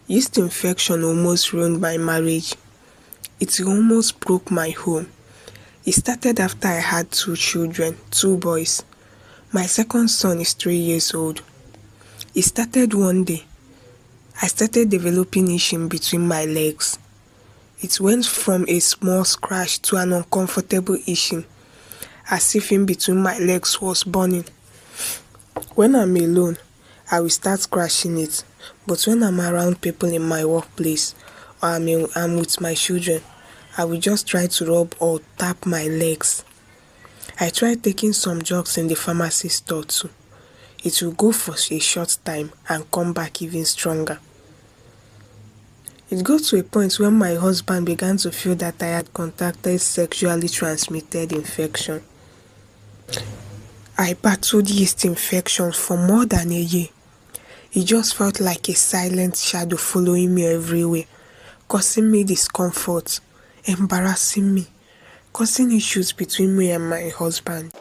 Yeast infection almost ruined my marriage. It almost broke my home. It started after I had 2 children, 2 boys. My second son is 3 years old. It started one day. I started developing itching between my legs. It went from a small scratch to an uncomfortable itching, as if in between my legs was burning. When I'm alone, I will start scratching it, but when I'm around people in my workplace or I'm with my children, I will just try to rub or tap my legs. I tried taking some drugs in the pharmacy store too. It will go for a short time and come back even stronger. It got to a point when my husband began to feel that I had contracted sexually transmitted infection. I battled yeast infection for more than a year. It just felt like a silent shadow following me everywhere, causing me discomfort, embarrassing me, causing issues between me and my husband.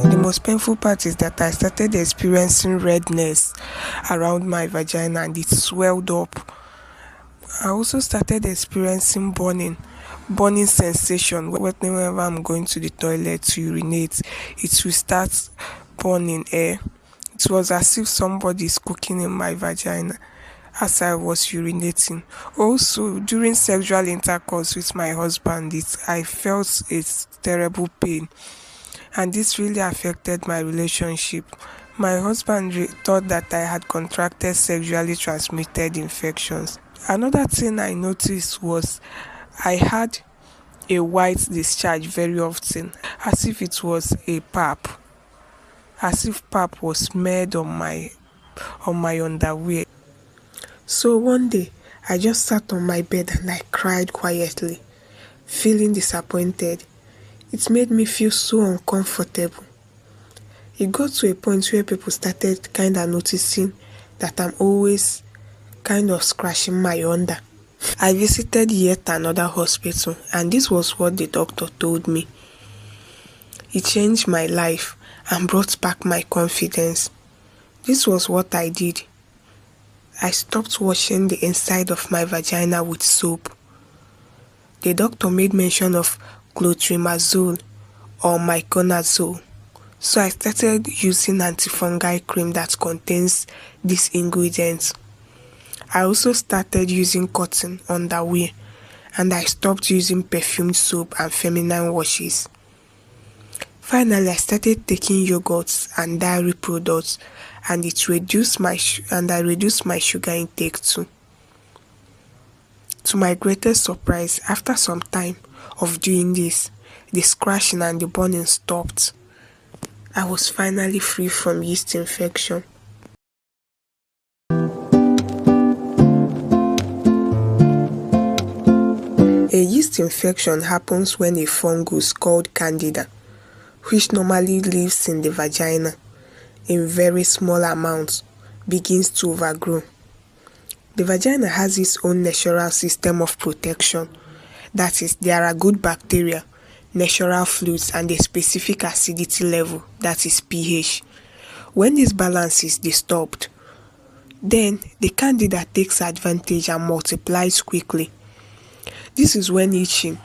The most painful part is that I started experiencing redness around my vagina and it swelled up. I also started experiencing burning sensation. Whenever I'm going to the toilet to urinate, it will start burning air. It was as if somebody is cooking in my vagina as I was urinating. Also, during sexual intercourse with my husband, I felt a terrible pain, and this really affected my relationship. My husband thought that I had contracted sexually transmitted infections. Another thing I noticed was I had a white discharge very often, as if it was a pap, as if pap was smeared on my underwear. So one day, I just sat on my bed and I cried quietly, feeling disappointed. It made me feel so uncomfortable. It got to a point where people started kind of noticing that I'm always kind of scratching my under. I visited yet another hospital, and this was what the doctor told me. It changed my life and brought back my confidence. This was what I did. I stopped washing the inside of my vagina with soap. The doctor made mention of clotrimazole or miconazole, so I started using antifungal cream that contains these ingredients. I also started using cotton underwear, and I stopped using perfumed soap and feminine washes. Finally, I started taking yogurts and dairy products, and I reduced my sugar intake too. To my greatest surprise, after some time of doing this, the scratching and the burning stopped. I was finally free from yeast infection. A yeast infection happens when a fungus called candida, which normally lives in the vagina in very small amounts, begins to overgrow. The vagina has its own natural system of protection. That is, there are good bacteria, natural fluids, and a specific acidity level, that is pH. When this balance is disturbed, then the candida takes advantage and multiplies quickly. This is when itching,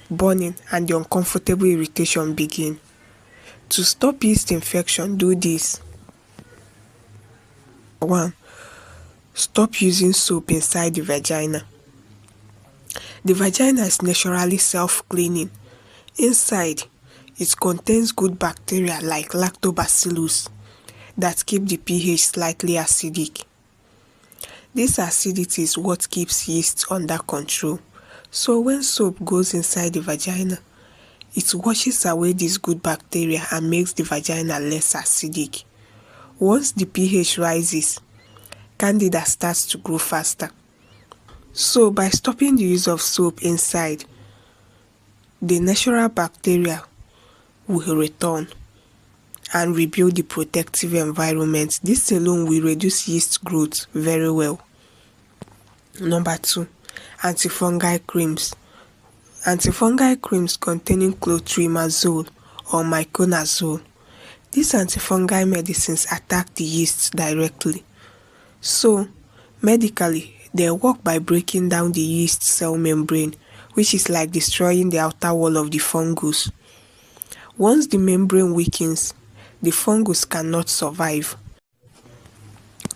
burning, and the uncomfortable irritation begin. To stop yeast infection, do this. 1. Stop using soap inside the vagina. The vagina is naturally self-cleaning. Inside, it contains good bacteria like lactobacillus that keep the pH slightly acidic. This acidity is what keeps yeast under control. So when soap goes inside the vagina, it washes away these good bacteria and makes the vagina less acidic. Once the pH rises, candida starts to grow faster. So by stopping the use of soap inside, the natural bacteria will return and rebuild the protective environment. This alone will reduce yeast growth very well. Number 2, antifungal creams. Antifungal creams containing clotrimazole or miconazole These antifungal medicines attack the yeast directly. So, medically, they work by breaking down the yeast cell membrane, which is like destroying the outer wall of the fungus. Once the membrane weakens, the fungus cannot survive.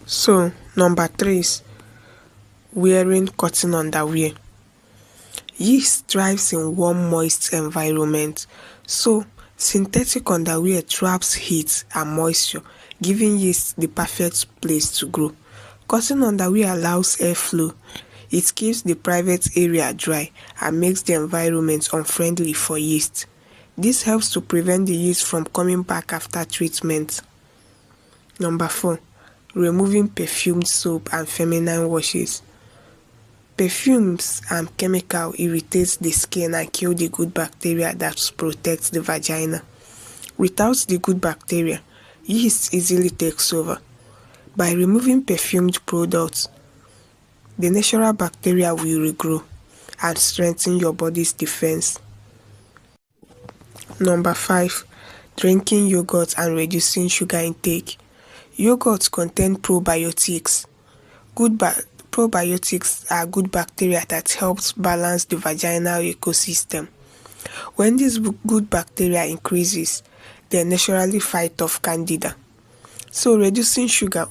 So, number 3 is wearing cotton underwear. Yeast thrives in warm, moist environment. So, synthetic underwear traps heat and moisture, giving yeast the perfect place to grow. Cotton underwear allows airflow. It keeps the private area dry and makes the environment unfriendly for yeast. This helps to prevent the yeast from coming back after treatment. Number 4, removing perfumed soap and feminine washes. Perfumes and chemical irritate the skin and kill the good bacteria that protects the vagina. Without the good bacteria, yeast easily takes over. By removing perfumed products, the natural bacteria will regrow and strengthen your body's defense. Number 5, drinking yogurt and reducing sugar intake. Yogurt contain probiotics. Probiotics are good bacteria that helps balance the vaginal ecosystem. When this good bacteria increases, they naturally fight off candida. So reducing sugar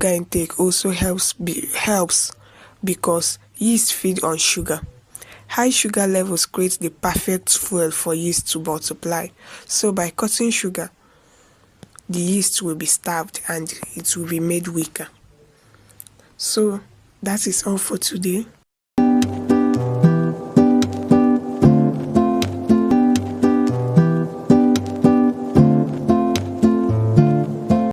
intake also helps because yeast feed on sugar. High sugar levels create the perfect fuel for yeast to multiply. So by cutting sugar, the yeast will be starved and it will be made weaker. So that is all for today.